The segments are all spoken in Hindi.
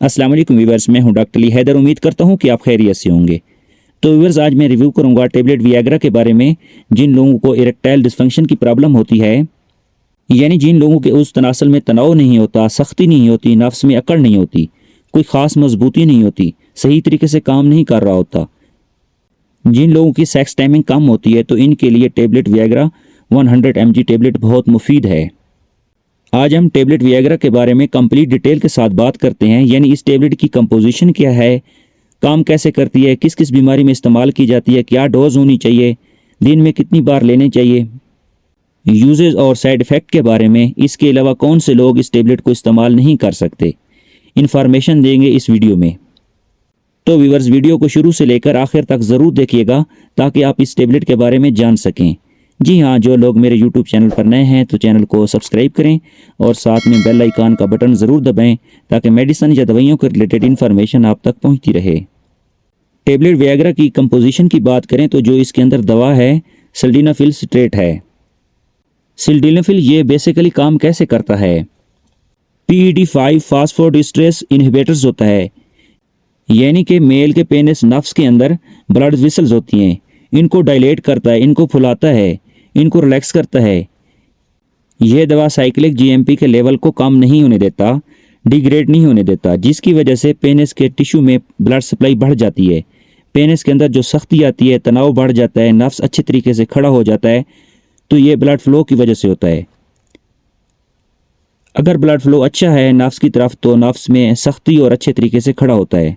अस्सलाम वालेकुम व्यूअर्स, मैं हूं डॉक्टर अली हैदर। उम्मीद करता हूं कि आप खैरियत से होंगे। तो व्यूअर्स, आज मैं रिव्यू करूंगा टेबलेट वियाग्रा के बारे में। जिन लोगों को इरेक्टाइल डिस्फंक्शन की प्रॉब्लम होती है, यानी जिन लोगों के उस तनासल में तनाव नहीं होता, सख्ती नहीं होती, नफ्स में अकड़ नहीं होती, कोई ख़ास मजबूती नहीं होती, सही तरीके से काम नहीं कर रहा होता, जिन लोगों की सेक्स टाइमिंग कम होती है, तो इनके लिए टेबलेट वियाग्रा 100 mg टेबलेट बहुत मुफीद है। आज हम टेबलेट वियाग्रा के बारे में कंप्लीट डिटेल के साथ बात करते हैं, यानी इस टेबलेट की कंपोजिशन क्या है, काम कैसे करती है, किस किस बीमारी में इस्तेमाल की जाती है, क्या डोज होनी चाहिए, दिन में कितनी बार लेने चाहिए, यूजेस और साइड इफ़ेक्ट के बारे में। इसके अलावा कौन से लोग इस टेबलेट को इस्तेमाल नहीं कर सकते, इन्फॉर्मेशन देंगे इस वीडियो में। तो व्यूअर्स, वीडियो को शुरू से लेकर आखिर तक ज़रूर देखिएगा ताकि आप इस टेबलेट के बारे में जान सकें। जी हाँ, जो लोग मेरे YouTube चैनल पर नए हैं तो चैनल को सब्सक्राइब करें और साथ में बेल आइकन का बटन ज़रूर दबाएं ताकि मेडिसिन या दवाइयों के रिलेटेड इन्फॉर्मेशन आप तक पहुंचती रहे। टेबलेट वियाग्रा की कंपोजिशन की बात करें तो जो इसके अंदर दवा है सिल्डेनाफिल सिट्रेट है। सिल्डेनाफिल ये बेसिकली काम कैसे करता है, PED5 फास्फोडिस्ट्रेस इनहिबिटर्स होता है, यानी कि मेल के पेनिस नफ्स के अंदर ब्लड वेसल्स होती हैं, इनको डायलेट करता है, इनको फुलाता है, इनको रिलैक्स करता है। यह दवा साइक्लिक GMP के लेवल को कम नहीं होने देता, डिग्रेड नहीं होने देता, जिसकी वजह से पेनिस के टिश्यू में ब्लड सप्लाई बढ़ जाती है। पेनिस के अंदर जो सख्ती आती है, तनाव बढ़ जाता है, नफ्स अच्छे तरीके से खड़ा हो जाता है, तो ये ब्लड फ्लो की वजह से होता है। अगर ब्लड फ्लो अच्छा है नफ्स की तरफ तो नफ्स में सख्ती और अच्छे तरीके से खड़ा होता है।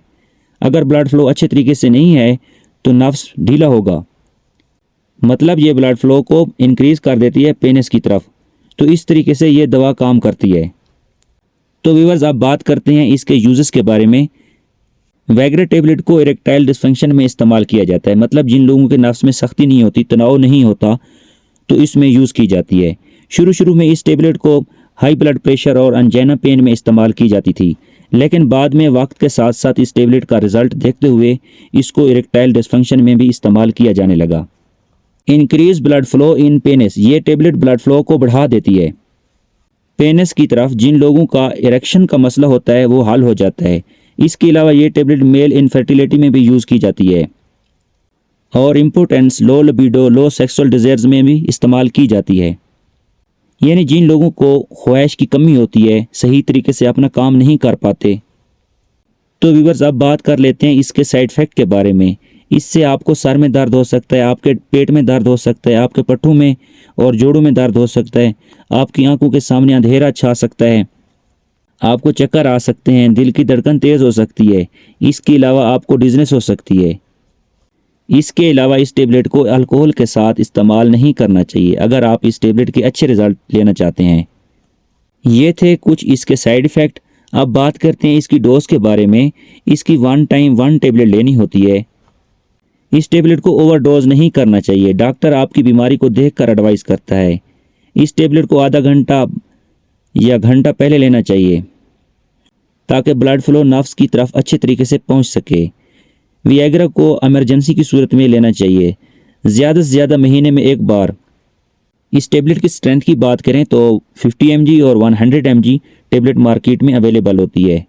अगर ब्लड फ्लो अच्छे तरीके से नहीं है तो नफ्स ढीला होगा, मतलब ये ब्लड फ्लो को इंक्रीज कर देती है पेनिस की तरफ। तो इस तरीके से ये दवा काम करती है। तो व्यूअर्स, अब बात करते हैं इसके यूजेस के बारे में। वियाग्रा टेबलेट को इरेक्टाइल डिस्फंक्शन में इस्तेमाल किया जाता है, मतलब जिन लोगों के नफ्स में सख्ती नहीं होती, तनाव नहीं होता, तो इसमें यूज़ की जाती है। शुरू में इस टेबलेट को हाई ब्लड प्रेशर और अंजाइना पेन में इस्तेमाल की जाती थी, लेकिन बाद में वक्त के साथ साथ इस टेबलेट का रिजल्ट देखते हुए इसको इरेक्टाइल डिस्फंक्शन में भी इस्तेमाल किया जाने लगा। Increase blood flow in penis, ये टेबलेट ब्लड फ्लो को बढ़ा देती है पेनिस की तरफ। जिन लोगों का इरेक्शन का मसला होता है वो हल हो जाता है। इसके अलावा ये टेबलेट मेल इनफर्टिलिटी में भी यूज़ की जाती है और इम्पोर्टेंस, लो लिबिडो, लो सेक्सुअल डिज़ायर्स में भी इस्तेमाल की जाती है, यानी जिन लोगों को ख्वाहिश की कमी होती है, सही तरीके से अपना काम नहीं कर पाते। तो व्यूअर्स, अब बात कर लेते हैं इसके साइड इफ़ेक्ट के बारे में। इससे आपको सर में दर्द हो सकता है, आपके पेट में दर्द हो सकता है, आपके पट्टों में और जोड़ों में दर्द हो सकता है, आपकी आंखों के सामने अंधेरा छा सकता है, आपको चक्कर आ सकते हैं, दिल की धड़कन तेज़ हो सकती है। इसके अलावा आपको डिज़नेस हो सकती है। इसके अलावा इस टेबलेट को अल्कोहल के साथ इस्तेमाल नहीं करना चाहिए अगर आप इस टेबलेट के अच्छे रिजल्ट लेना चाहते हैं। ये थे कुछ इसके साइड इफ़ेक्ट। अब बात करते हैं इसकी डोज के बारे में। इसकी 1 टाइम 1 टेबलेट लेनी होती है। इस टेबलेट को ओवरडोज नहीं करना चाहिए। डॉक्टर आपकी बीमारी को देखकर एडवाइस करता है। इस टेबलेट को आधा घंटा या घंटा पहले लेना चाहिए ताकि ब्लड फ्लो नफ्स की तरफ अच्छे तरीके से पहुंच सके। वियाग्रा को इमरजेंसी की सूरत में लेना चाहिए, ज़्यादा से ज़्यादा महीने में एक बार। इस टेबलेट की स्ट्रेंथ की बात करें तो 50 mg और 100 mg टेबलेट मार्केट में अवेलेबल होती है।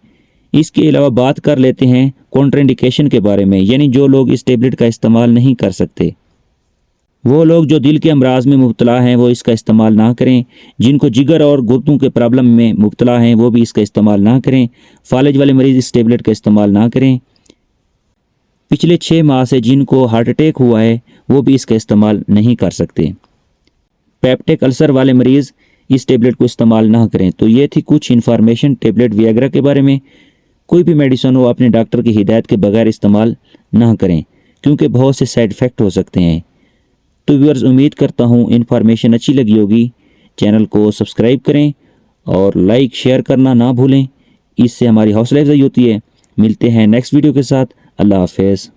इसके अलावा बात कर लेते हैं कॉन्ट्राइंडिकेशन के बारे में, यानी जो लोग इस टेबलेट का इस्तेमाल नहीं कर सकते। वो लोग जो दिल के अमराज में मुब्तला हैं वो इसका इस्तेमाल ना करें। जिनको जिगर और गुर्दों के प्रॉब्लम में मुब्तला हैं वो भी इसका इस्तेमाल ना करें। फालिज वाले मरीज़ इस टेबलेट का इस्तेमाल ना करें। पिछले 6 माह से जिनको हार्ट अटैक हुआ है वो भी इसका इस्तेमाल नहीं कर सकते। पेप्टिक अल्सर वाले मरीज़ इस टेबलेट को इस्तेमाल ना करें। तो ये थी कुछ इन्फॉर्मेशन टेबलेट वियाग्रा के बारे में। कोई भी मेडिसिन हो अपने डॉक्टर की हिदायत के बगैर इस्तेमाल ना करें, क्योंकि बहुत से साइड इफ़ेक्ट हो सकते हैं। तो व्यूअर्स, उम्मीद करता हूँ इन्फॉर्मेशन अच्छी लगी होगी। चैनल को सब्सक्राइब करें और लाइक शेयर करना ना भूलें, इससे हमारी हौसला अफजाई होती है। मिलते हैं नेक्स्ट वीडियो के साथ। अल्लाह हाफ़िज़।